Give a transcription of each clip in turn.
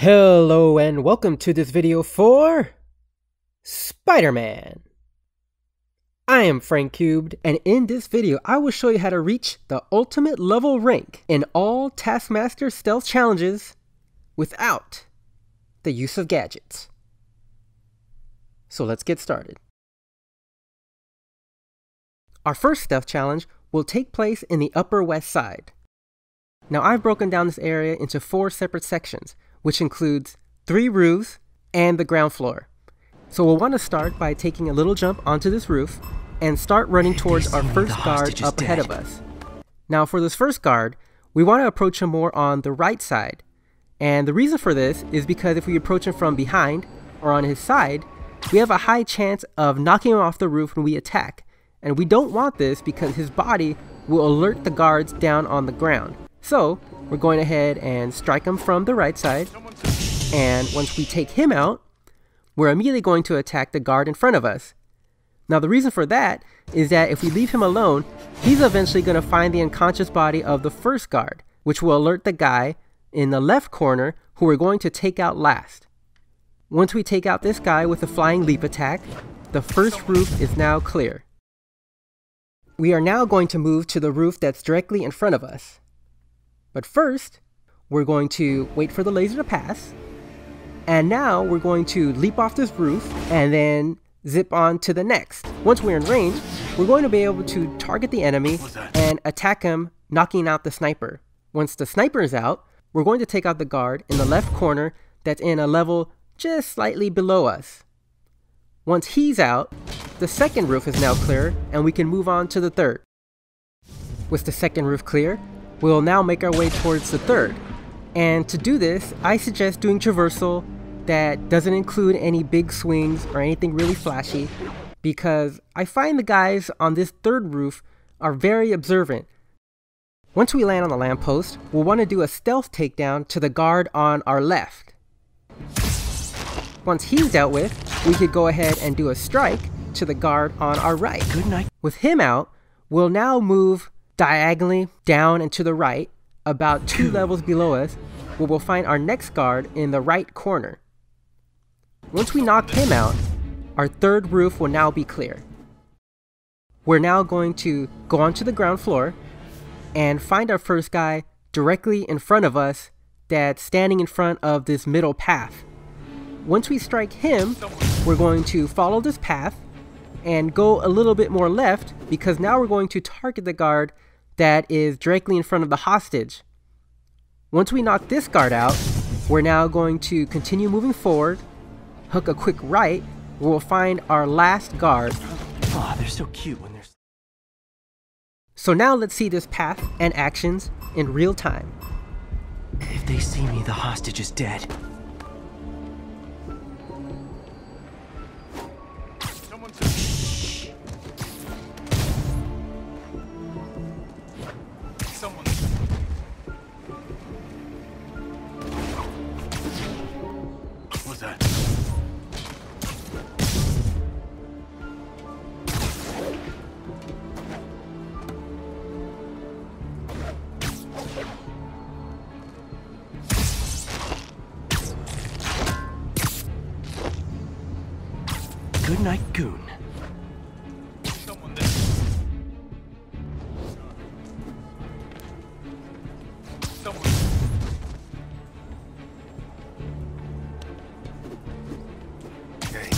Hello and welcome to this video for Spider-Man. I am Frankcubed, and in this video I will show you how to reach the ultimate level rank in all Taskmaster Stealth Challenges without the use of gadgets. So let's get started. Our first stealth challenge will take place in the Upper West Side. Now I've broken down this area into 4 separate sections, which includes 3 roofs and the ground floor. So we'll want to start by taking a little jump onto this roof and start running towards our first guard up ahead of us. Now for this first guard, we want to approach him more on the right side. And the reason for this is because if we approach him from behind or on his side, we have a high chance of knocking him off the roof when we attack. And we don't want this because his body will alert the guards down on the ground. So we're going ahead and strike him from the right side, and once we take him out, we're immediately going to attack the guard in front of us. Now the reason for that is that if we leave him alone, he's eventually going to find the unconscious body of the first guard, which will alert the guy in the left corner who we're going to take out last. Once we take out this guy with a flying leap attack, the first roof is now clear. We are now going to move to the roof that's directly in front of us. But first, we're going to wait for the laser to pass, and now we're going to leap off this roof and then zip on to the next. Once we're in range, we're going to be able to target the enemy and attack him, knocking out the sniper. Once the sniper is out, we're going to take out the guard in the left corner that's in a level just slightly below us. Once he's out, the second roof is now clear and we can move on to the third. With the second roof clear, we'll now make our way towards the third. And to do this, I suggest doing traversal that doesn't include any big swings or anything really flashy, because I find the guys on this third roof are very observant. Once we land on the lamppost, we'll want to do a stealth takedown to the guard on our left. Once he's dealt with, we could go ahead and do a strike to the guard on our right. Good night. With him out, we'll now move diagonally down and to the right, about 2 levels below us, where we'll find our next guard in the right corner. Once we knock him out, our third roof will now be clear. We're now going to go onto the ground floor and find our first guy directly in front of us that's standing in front of this middle path. Once we strike him, we're going to follow this path and go a little bit more left, because now we're going to target the guard that is directly in front of the hostage. Once we knock this guard out, we're now going to continue moving forward, hook a quick right, where we'll find our last guard. Oh, they're so cute when they're... So now let's see this path and actions in real time. If they see me, the hostage is dead. What's that? Good night, goon. Someone there. Someone. Okay.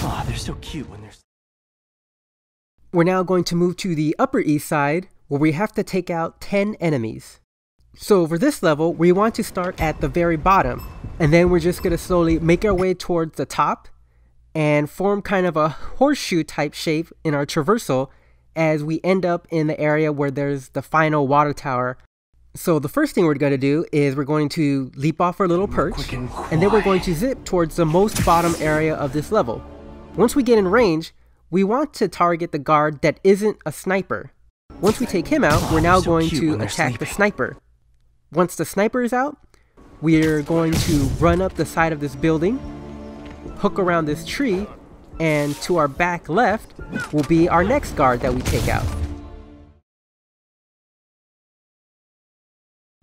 Oh, they're so cute when they're... We're now going to move to the Upper East Side, where we have to take out 10 enemies. So for this level, we want to start at the very bottom, and then we're just going to slowly make our way towards the top and form kind of a horseshoe type shape in our traversal as we end up in the area where there's the final water tower. So the first thing we're going to do is we're going to leap off our little perch, and then we're going to zip towards the most bottom area of this level. Once we get in range, we want to target the guard that isn't a sniper. Once we take him out, we're now going to attack the sniper. Once the sniper is out, we're going to run up the side of this building, hook around this tree, and to our back left will be our next guard that we take out.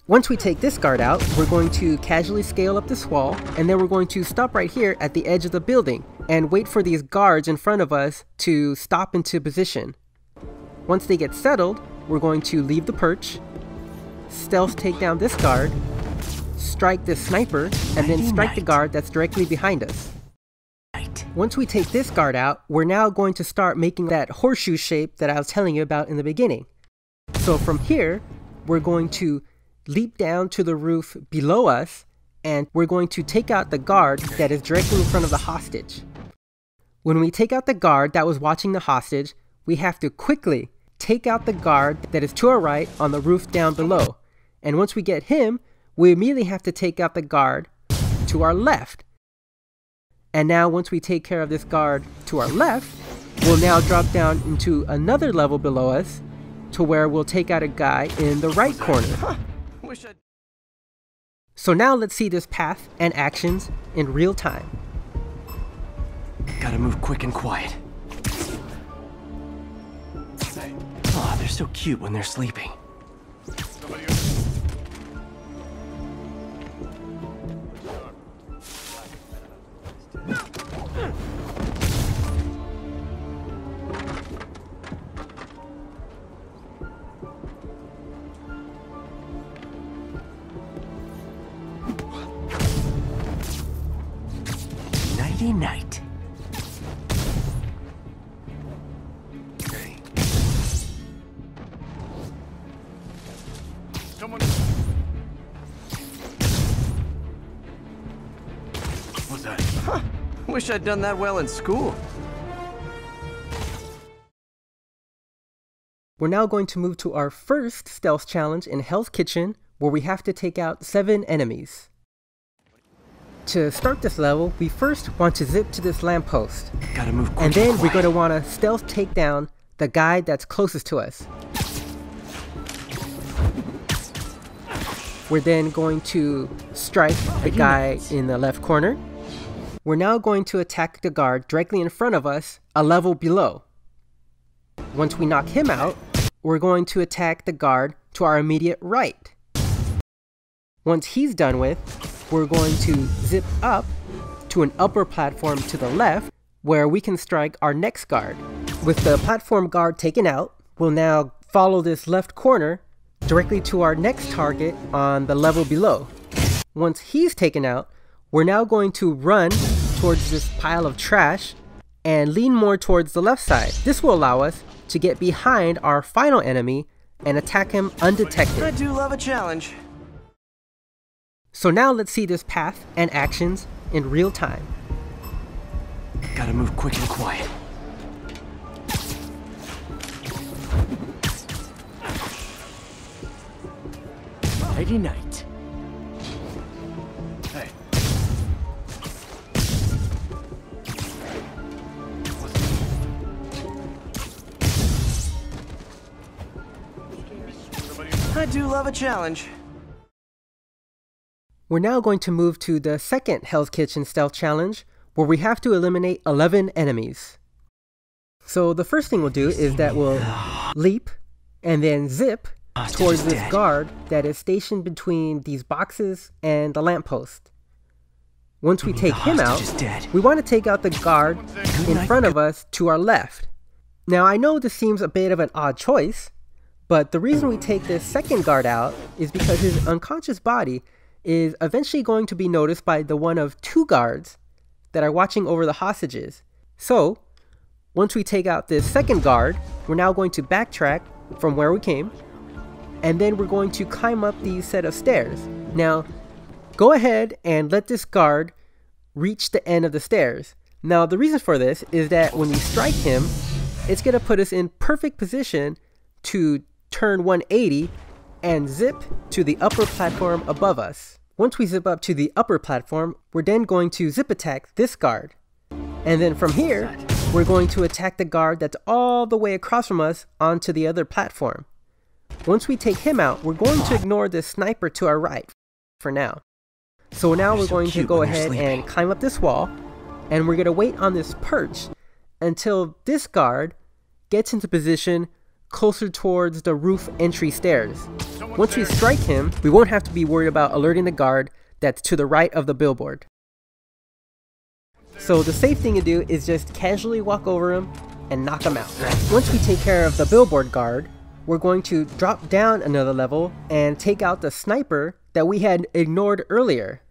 Once we take this guard out, we're going to casually scale up this wall, and then we're going to stop right here at the edge of the building and wait for these guards in front of us to stop into position. Once they get settled, we're going to leave the perch, stealth take down this guard, strike this sniper, and then strike the guard that's directly behind us. Once we take this guard out, we're now going to start making that horseshoe shape that I was telling you about in the beginning. So from here, we're going to leap down to the roof below us, and we're going to take out the guard that is directly in front of the hostage. When we take out the guard that was watching the hostage, we have to quickly take out the guard that is to our right on the roof down below. And once we get him, we immediately have to take out the guard to our left. And now once we take care of this guard to our left, we'll now drop down into another level below us to where we'll take out a guy in the right corner. So now let's see this path and actions in real time. Gotta move quick and quiet. Oh, they're so cute when they're sleeping. Somebody Nighty night. Someone. What's that? Huh. Wish I'd done that well in school. We're now going to move to our first stealth challenge in Hell's Kitchen, where we have to take out 7 enemies. To start this level, we first want to zip to this lamppost. Gotta move quick And then quiet. we're going to want to stealth take down the guy that's closest to us. We're then going to strike the guy in the left corner. We're now going to attack the guard directly in front of us, a level below. Once we knock him out, we're going to attack the guard to our immediate right. Once he's done with, we're going to zip up to an upper platform to the left, where we can strike our next guard. With the platform guard taken out, we'll now follow this left corner directly to our next target on the level below. Once he's taken out, we're now going to run towards this pile of trash and lean more towards the left side. This will allow us to get behind our final enemy and attack him undetected. I do love a challenge. So now let's see this path and actions in real time. Gotta move quick and quiet. Nighty night. Hey. I do love a challenge. We're now going to move to the second Hell's Kitchen Stealth Challenge, where we have to eliminate 11 enemies. So the first thing we'll do is that we'll leap and then zip towards this guard that is stationed between these boxes and the lamppost. Once we take him out, we want to take out the guard in front of us to our left. Now I know this seems a bit of an odd choice, but the reason we take this second guard out is because his unconscious body is eventually going to be noticed by the one of 2 guards that are watching over the hostages. So, once we take out this second guard, we're now going to backtrack from where we came, and then we're going to climb up these set of stairs. Now, go ahead and let this guard reach the end of the stairs. Now, the reason for this is that when we strike him, it's going to put us in perfect position to turn 180 and zip to the upper platform above us. Once we zip up to the upper platform, we're then going to zip attack this guard. And then from here, we're going to attack the guard that's all the way across from us onto the other platform. Once we take him out, we're going to ignore this sniper to our right for now. So now we're going to go ahead and climb up this wall, and we're going to wait on this perch until this guard gets into position closer towards the roof entry stairs. Once we strike him, we won't have to be worried about alerting the guard that's to the right of the billboard. So the safe thing to do is just casually walk over him and knock him out. Once we take care of the billboard guard, we're going to drop down another level and take out the sniper that we had ignored earlier.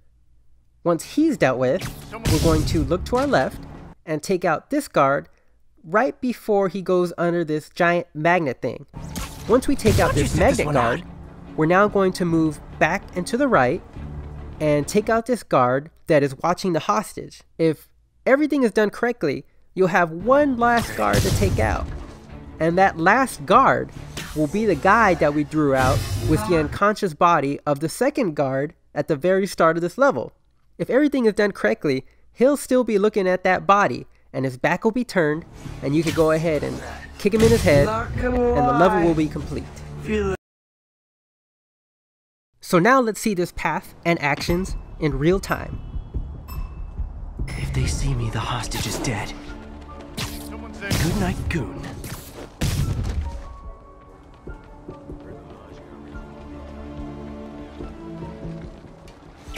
Once he's dealt with, we're going to look to our left and take out this guard right before he goes under this giant magnet thing. Once we take out this magnet guard, we're now going to move back and to the right and take out this guard that is watching the hostage. If everything is done correctly, you'll have one last guard to take out. And that last guard will be the guy that we drew out with the unconscious body of the second guard at the very start of this level. If everything is done correctly, he'll still be looking at that body and his back will be turned and you can go ahead and kick him in his head and the level will be complete. So now let's see this path and actions in real time. If they see me, the hostage is dead. Good night, goon.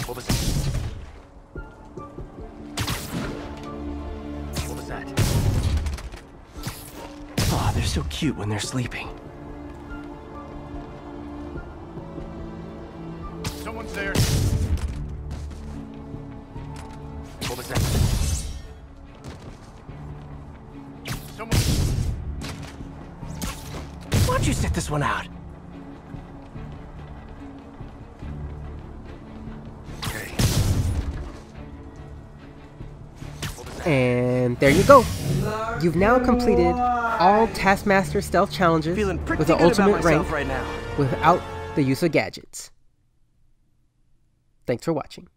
What was that? What was that? Oh, they're so cute when they're sleeping. Someone's there. What was that? Someone. Why don't you sit this one out? And there you go. You've now completed all Taskmaster Stealth Challenges with the ultimate rank right now. without the use of gadgets. Thanks for watching.